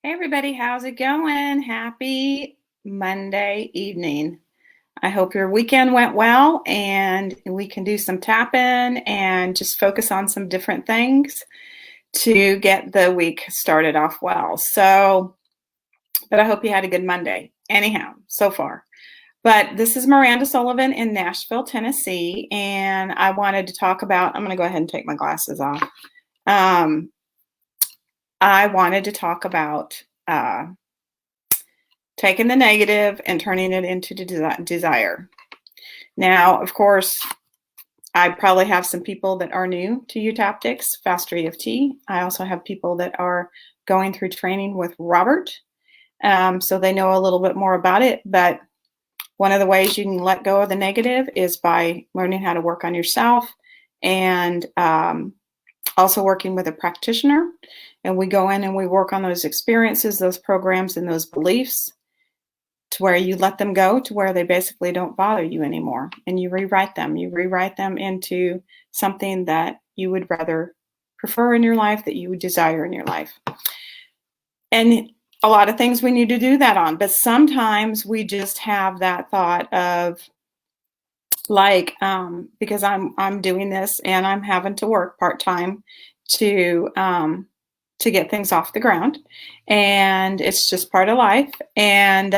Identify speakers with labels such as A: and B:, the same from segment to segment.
A: Hey everybody, how's it going? Happy Monday evening. I hope your weekend went well and we can do some tapping and just focus on some different things to get the week started off well. But I hope you had a good Monday. Anyhow, so far. But this is Miranda Sullivan in Nashville, Tennessee, and I wanted to talk about, I'm going to go ahead and take my glasses off. I wanted to talk about taking the negative and turning it into desire. Now, of course, I probably have some people that are new to eutaptics, FasterEFT. I also have people that are going through training with Robert, so they know a little bit more about it. But one of the ways you can let go of the negative is by learning how to work on yourself and also working with a practitioner. And we go in and we work on those experiences, those programs, and those beliefs to where you let them go, to where they basically don't bother you anymore. And you rewrite them. You rewrite them into something that you would rather prefer in your life, that you would desire in your life. And a lot of things we need to do that on. But sometimes we just have that thought of, like, because I'm doing this and I'm having to work part-time to get things off the ground, and it's just part of life. And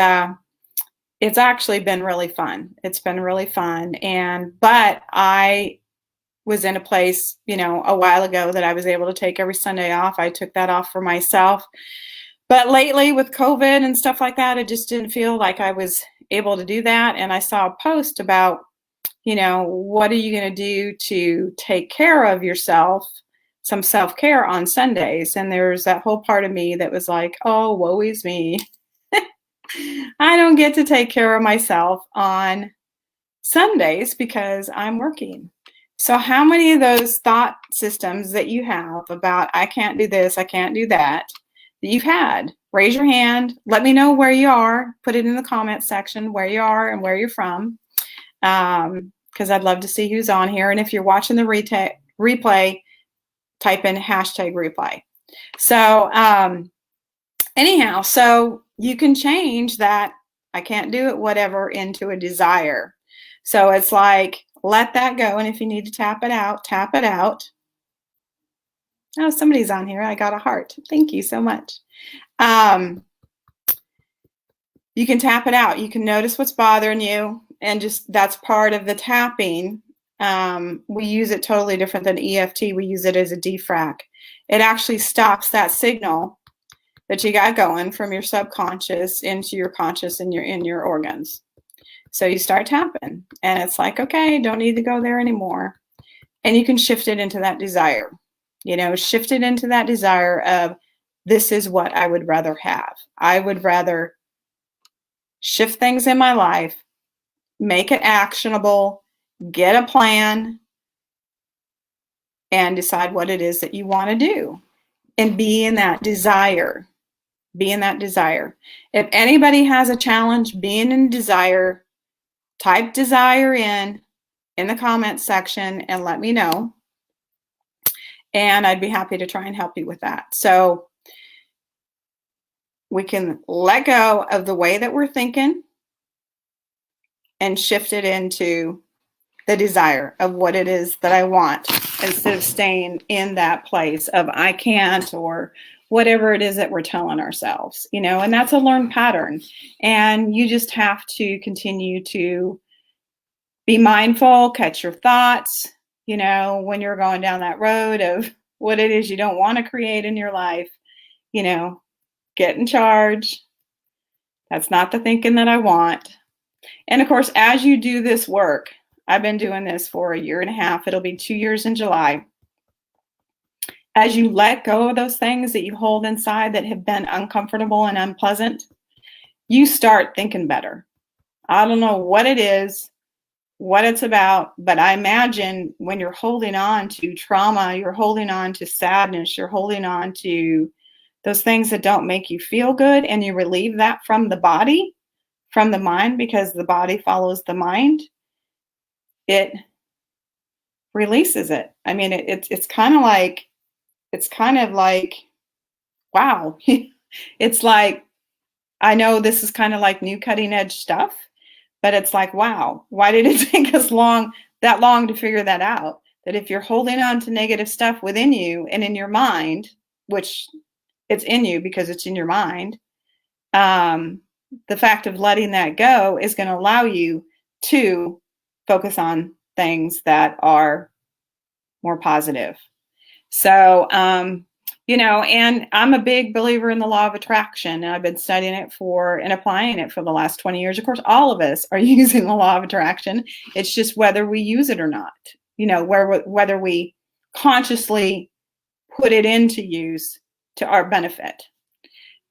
A: it's actually been really fun. It's been really fun. But I was in a place, a while ago that I was able to take every Sunday off. I took that off for myself. But lately with COVID and stuff like that, it just didn't feel like I was able to do that. And I saw a post about, what are you going to do to take care of yourself, some self-care on Sundays? And there's that whole part of me that was like, oh, woe is me. I don't get to take care of myself on Sundays because I'm working. So how many of those thought systems that you have about I can't do this, I can't do that you've had? Raise your hand. Let me know where you are. Put it in the comment section where you are and where you're from, because I'd love to see who's on here. And if you're watching the replay, type in #replay. So anyhow, so you can change that I can't do it, whatever, into a desire. So it's like, let that go. And if you need to tap it out, tap it out. Oh, somebody's on here. I got a heart. Thank you so much. You can tap it out. You can notice what's bothering you, and just that's part of the tapping. We use it totally different than EFT. We use it as a defrag. It actually stops that signal that you got going from your subconscious into your conscious and in your organs. So you start tapping, and it's like, okay, don't need to go there anymore. And you can shift it into that desire. Shift it into that desire of, this is what I would rather have. I would rather shift things in my life, make it actionable, get a plan, and decide what it is that you want to do. And be in that desire. Be in that desire. If anybody has a challenge being in desire, type desire in the comments section and let me know. And I'd be happy to try and help you with that. So we can let go of the way that we're thinking and shift it into the desire of what it is that I want, instead of staying in that place of I can't, or whatever it is that we're telling ourselves, and that's a learned pattern. And you just have to continue to be mindful, catch your thoughts, when you're going down that road of what it is you don't want to create in your life, get in charge. That's not the thinking that I want. And of course, as you do this work, I've been doing this for 1.5 years. It'll be 2 years in July. As you let go of those things that you hold inside that have been uncomfortable and unpleasant, you start thinking better. I don't know what it is, what it's about, but I imagine when you're holding on to trauma, you're holding on to sadness, you're holding on to those things that don't make you feel good, and you relieve that from the body, from the mind, because the body follows the mind, it releases it. I mean, it's kind of like, wow, It's like, I know this is kind of like new cutting edge stuff, but it's like, wow, why did it take us that long to figure that out? That if you're holding on to negative stuff within you and in your mind, which it's in you because it's in your mind, the fact of letting that go is going to allow you to focus on things that are more positive. So, and I'm a big believer in the law of attraction, and I've been studying it and applying it for the last 20 years. Of course, all of us are using the law of attraction. It's just whether we use it or not, whether we consciously put it into use to our benefit.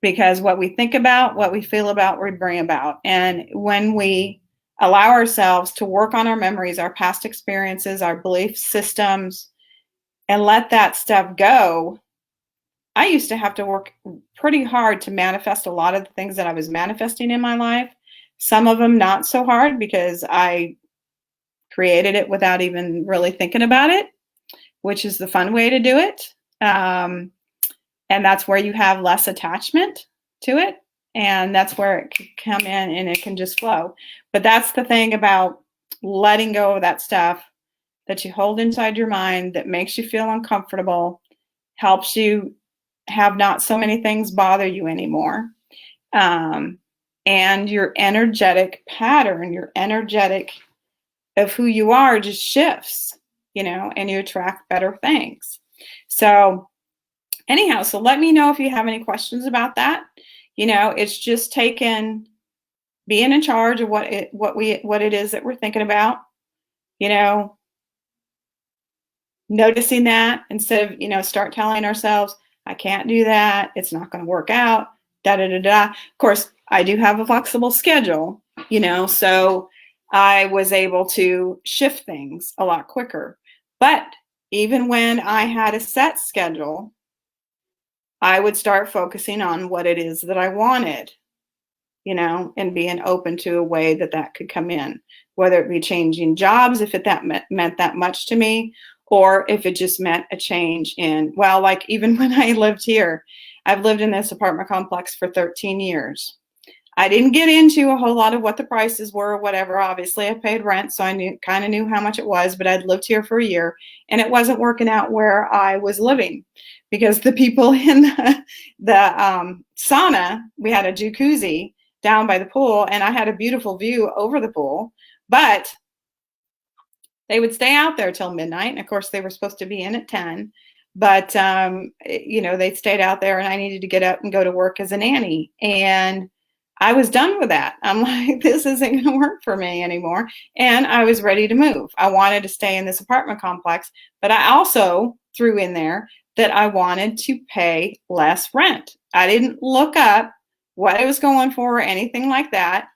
A: Because what we think about, what we feel about, we bring about. And when we allow ourselves to work on our memories, our past experiences, our belief systems, and let that stuff go, I used to have to work pretty hard to manifest a lot of the things that I was manifesting in my life. Some of them not so hard because I created it without even really thinking about it, which is the fun way to do it. And that's where you have less attachment to it. And that's where it can come in and it can just flow. But that's the thing about letting go of that stuff that you hold inside your mind that makes you feel uncomfortable, helps you have not so many things bother you anymore. And your energetic pattern, your energetic of who you are just shifts, and you attract better things. So anyhow, so let me know if you have any questions about that. It's just being in charge of what it is that we're thinking about, noticing that instead of, start telling ourselves, I can't do that. It's not going to work out. Da, da, da, da. Of course, I do have a flexible schedule, so I was able to shift things a lot quicker. But even when I had a set schedule, I would start focusing on what it is that I wanted, and being open to a way that could come in, whether it be changing jobs, if that meant that much to me, or if it just meant a change in, like even when I lived here, I've lived in this apartment complex for 13 years. I didn't get into a whole lot of what the prices were or whatever. Obviously, I paid rent, so I kind of knew how much it was, but I'd lived here for a year, and it wasn't working out where I was living because the people in the sauna, we had a jacuzzi down by the pool, and I had a beautiful view over the pool, but they would stay out there till midnight. And of course, they were supposed to be in at 10, but they stayed out there, and I needed to get up and go to work as a nanny. And I was done with that. I'm like, this isn't going to work for me anymore. And I was ready to move. I wanted to stay in this apartment complex, but I also threw in there that I wanted to pay less rent. I didn't look up what it was going for or anything like that.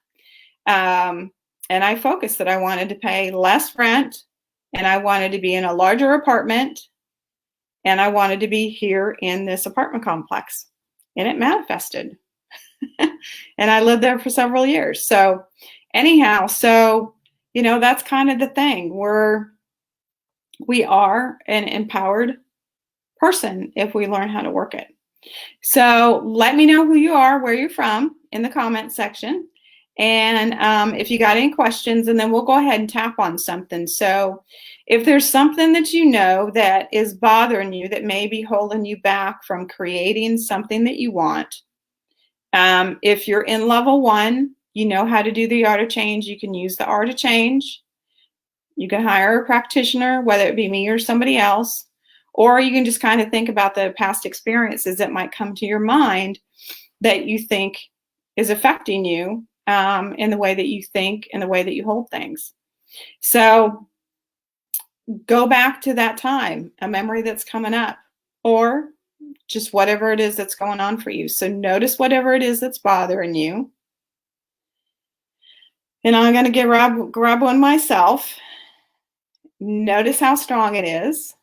A: And I focused that I wanted to pay less rent, and I wanted to be in a larger apartment, and I wanted to be here in this apartment complex. And it manifested. And I lived there for several years. So anyhow, that's kind of the thing. We are an empowered person if we learn how to work it. So let me know who you are, where you're from in the comment section. And if you got any questions, and then we'll go ahead and tap on something. So if there's something that that is bothering you, that may be holding you back from creating something that you want, if you're in level 1, you know how to do the art of change. You can use the art of change. You can hire a practitioner, whether it be me or somebody else, or you can just kind of think about the past experiences that might come to your mind that you think is affecting you in the way that you think and the way that you hold things. So go back to that time, a memory that's coming up, or just whatever it is that's going on for you. So notice whatever it is that's bothering you. And I'm going to grab one myself. Notice how strong it is.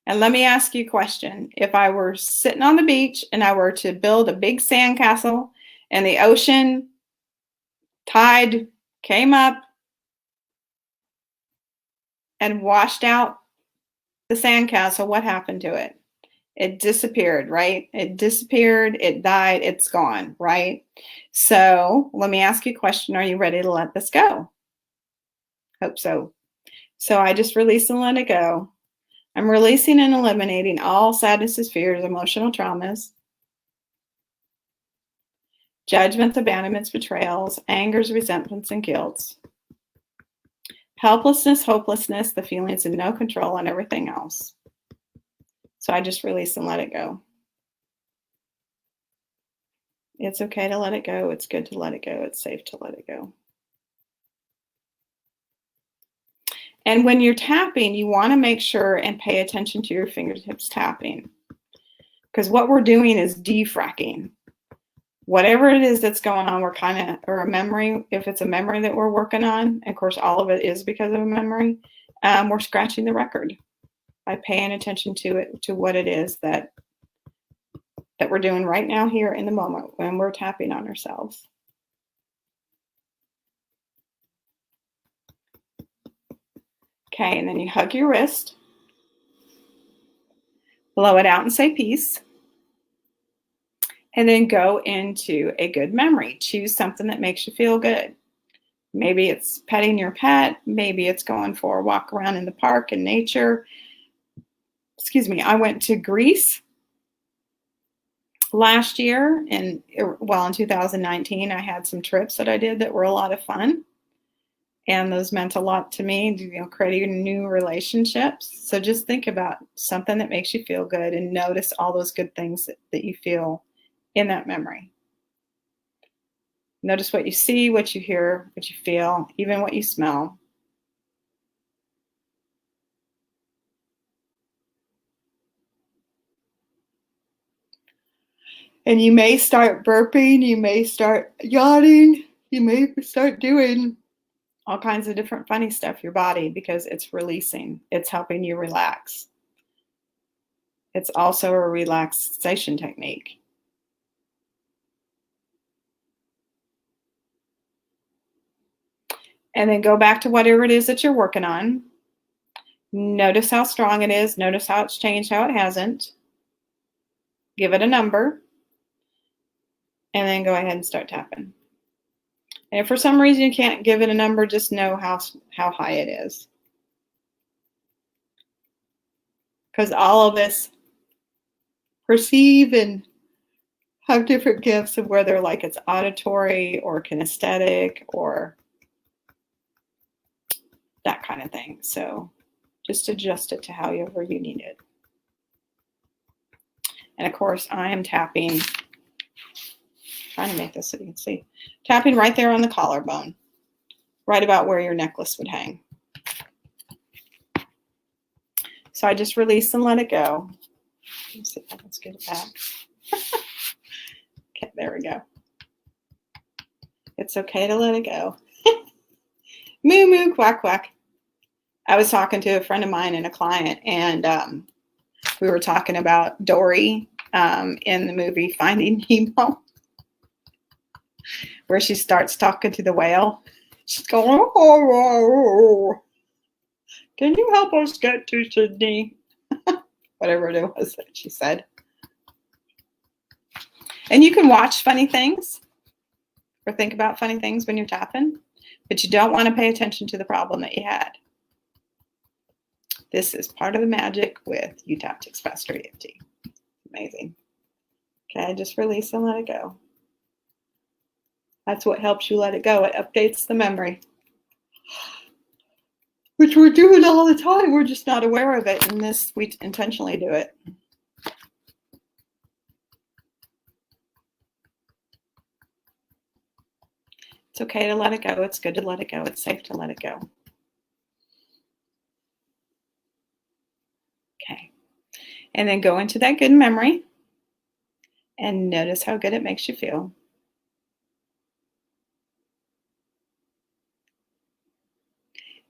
A: And let me ask you a question. If I were sitting on the beach and I were to build a big sandcastle and the ocean tide came up and washed out the sandcastle, what happened to it? It disappeared, right? It disappeared, it died, it's gone, right? So let me ask you a question. Are you ready to let this go? Hope so. So I just release and let it go. I'm releasing and eliminating all sadnesses, fears, emotional traumas, judgments, abandonments, betrayals, angers, resentments, and guilts, helplessness, hopelessness, the feelings of no control, and everything else. So I just release and let it go. It's okay to let it go. It's good to let it go. It's safe to let it go. And when you're tapping, you want to make sure and pay attention to your fingertips tapping. Because what we're doing is defracking. Whatever it is that's going on, we're kind of, or a memory, if it's a memory that we're working on, of course, all of it is because of a memory, we're scratching the record by paying attention to it, to what it is that we're doing right now here in the moment when we're tapping on ourselves. Okay, and then you hug your wrist, blow it out and say peace, and then go into a good memory. Choose something that makes you feel good. Maybe it's petting your pet, maybe it's going for a walk around in the park in nature. Excuse me, I went to Greece last year, and in 2019, I had some trips that I did that were a lot of fun. And those meant a lot to me, creating new relationships. So just think about something that makes you feel good and notice all those good things that you feel in that memory. Notice what you see, what you hear, what you feel, even what you smell. And you may start burping, you may start yawning, you may start doing all kinds of different funny stuff, your body, because it's releasing. It's helping you relax. It's also a relaxation technique. And then go back to whatever it is that you're working on. Notice how strong it is. Notice how it's changed, how it hasn't. Give it a number. And then go ahead and start tapping. And if for some reason you can't give it a number, just know how high it is. Because all of us perceive and have different gifts of whether like it's auditory or kinesthetic or that kind of thing. So just adjust it to however you need it. And of course, I am tapping, trying to make this so you can see, tapping right there on the collarbone, right about where your necklace would hang. So I just release and let it go. Let's see if I can get it back. Okay, there we go. It's okay to let it go. Moo moo, quack quack. I was talking to a friend of mine and a client, and we were talking about Dory in the movie Finding Nemo, where she starts talking to the whale. She's going, oh, can you help us get to Sydney? Whatever it was that she said. And you can watch funny things or think about funny things when you're tapping, but you don't want to pay attention to the problem that you had. This is part of the magic with eutaptics FasterEFT. Amazing. Okay, just release and let it go. That's what helps you let it go. It updates the memory, which we're doing all the time. We're just not aware of it. And this, we intentionally do it. It's okay to let it go. It's good to let it go. It's safe to let it go. Okay. And then go into that good memory and notice how good it makes you feel.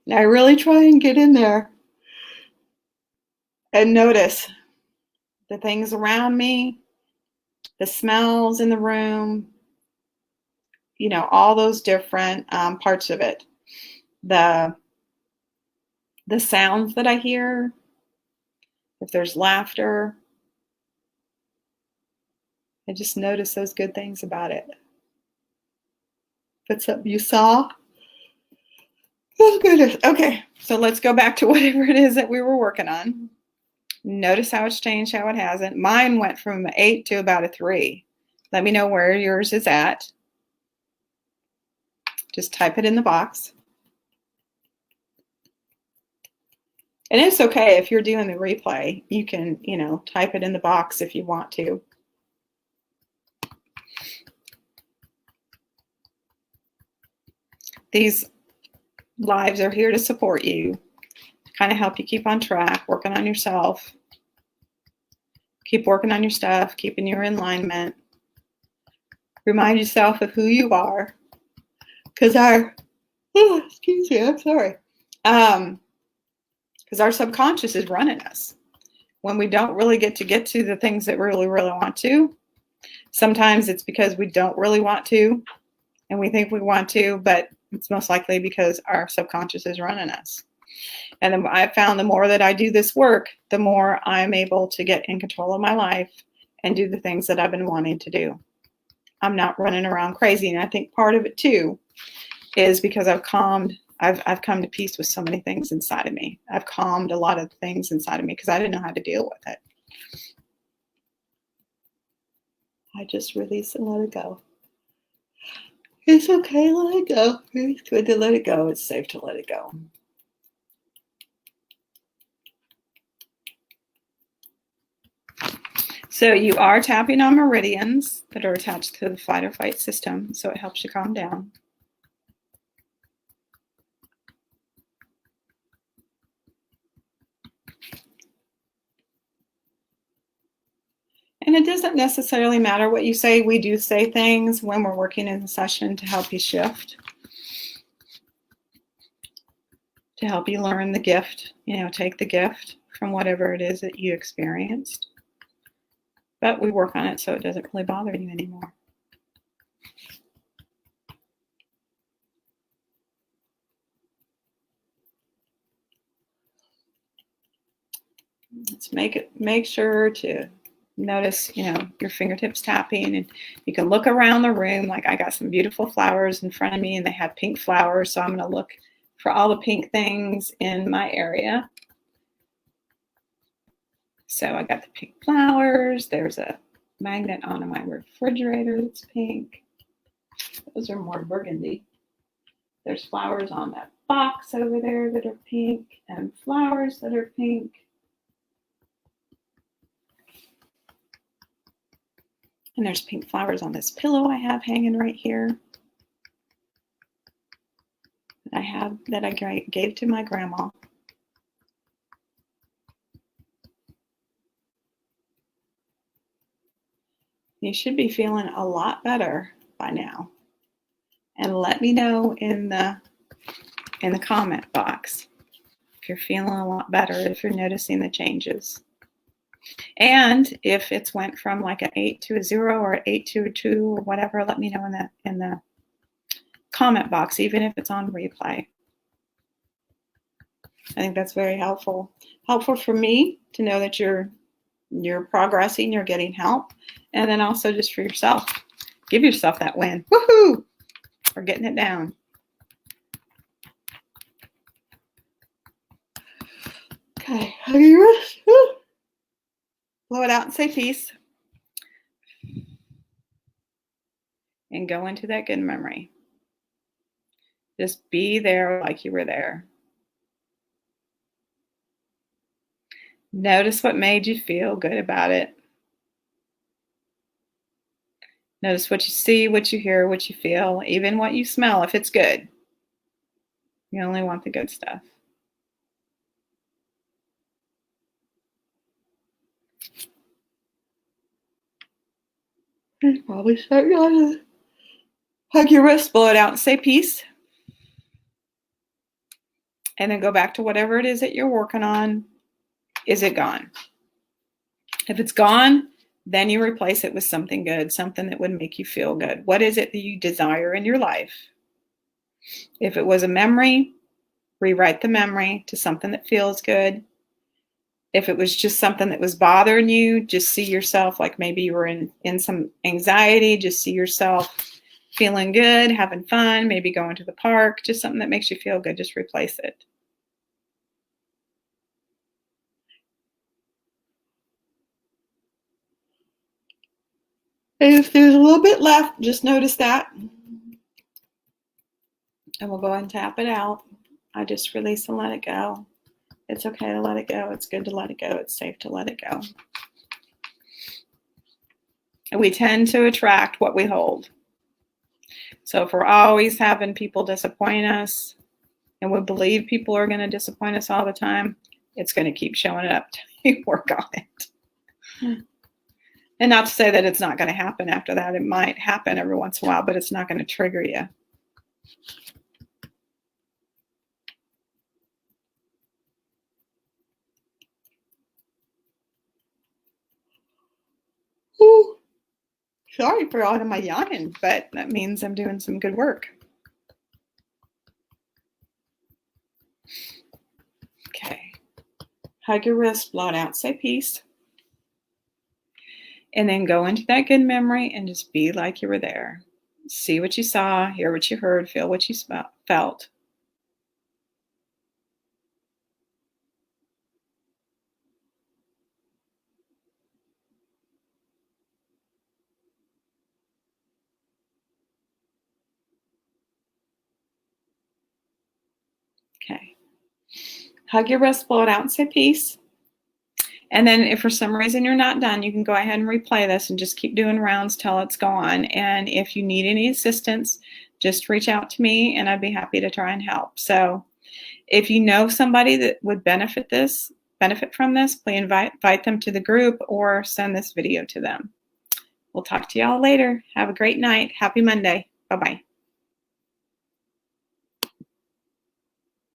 A: Now I really try and get in there and notice the things around me, the smells in the room, you know, all those different parts of it. The sounds that I hear, if there's laughter, And just notice those good things about it. If it's something you saw. Oh, goodness. Okay, so let's go back to whatever it is that we were working on. Notice how it's changed, how it hasn't. Mine went from an 8 to about a 3. Let me know where yours is at. Just type it in the box. And it's okay if you're doing the replay. You can, type it in the box if you want to. These lives are here to support you, kind of help you keep on track, working on yourself. Keep working on your stuff, keeping your alignment. Remind yourself of who you are. Because excuse me, I'm sorry. Because our subconscious is running us. When we don't really get to the things that we really, really want to, sometimes it's because we don't really want to, and we think we want to, but it's most likely because our subconscious is running us. And I found the more that I do this work, the more I'm able to get in control of my life and do the things that I've been wanting to do. I'm not running around crazy. And I think part of it too is because I've come to peace with so many things inside of me. I've calmed a lot of things inside of me because I didn't know how to deal with it. I just release and let it go. It's okay, let it go. It's good to let it go. It's safe to let it go. So you are tapping on meridians that are attached to the fight or flight system, so it helps you calm down. And it doesn't necessarily matter what you say. We do say things when we're working in a session to help you shift, to help you learn the gift, take the gift from whatever it is that you experienced. But we work on it so it doesn't really bother you anymore. Let's make sure to notice, your fingertips tapping, and you can look around the room. Like I got some beautiful flowers in front of me and they have pink flowers. So I'm going to look for all the pink things in my area. So I got the pink flowers. There's a magnet on my refrigerator that's pink. Those are more burgundy. There's flowers on that box over there that are pink and flowers that are pink. And there's pink flowers on this pillow I have hanging right here. That I gave to my grandma. You should be feeling a lot better by now. And let me know in the comment box if you're feeling a lot better, if you're noticing the changes. And if it's went from like an 8 to a 0 or an 8 to a 2 or whatever, let me know in the comment box, even if it's on replay. I think that's very helpful. Helpful for me to know that you're progressing, you're getting help, and then also just for yourself. Give yourself that win. Woohoo! For getting it down. Okay, hug your wrist. Blow it out and say peace. And go into that good memory. Just be there like you were there. Notice what made you feel good about it. Notice what you see, what you hear, what you feel, even what you smell if it's good. You only want the good stuff. And probably start yawning. Hug your wrist, blow it out, and say peace. And then go back to whatever it is that you're working on. Is it gone? If it's gone, then you replace it with something good, something that would make you feel good. What is it that you desire in your life? If it was a memory, rewrite the memory to something that feels good. If it was just something that was bothering you, just see yourself like maybe you were in some anxiety, just see yourself feeling good, having fun, maybe going to the park, just something that makes you feel good, just replace it. If there's a little bit left, just notice that. And we'll go ahead and tap it out. I just release and let it go. It's okay to let it go. It's good to let it go. It's safe to let it go. And we tend to attract what we hold. So if we're always having people disappoint us, and we believe people are going to disappoint us all the time, it's going to keep showing up till you work on it. And not to say that it's not going to happen after that. It might happen every once in a while, but it's not going to trigger you. Ooh. Sorry for all of my yawning, but that means I'm doing some good work. Okay. Hug your wrist, blow it out, say peace. And then go into that good memory and just be like you were there. See what you saw, hear what you heard, feel what you felt. Okay. Hug your wrist, blow it out, and say peace. And then if for some reason you're not done, you can go ahead and replay this and just keep doing rounds till it's gone. And if you need any assistance, just reach out to me and I'd be happy to try and help. So if you know somebody that would benefit from this, please invite them to the group or send this video to them. We'll talk to y'all later. Have a great night. Happy Monday. Bye-bye.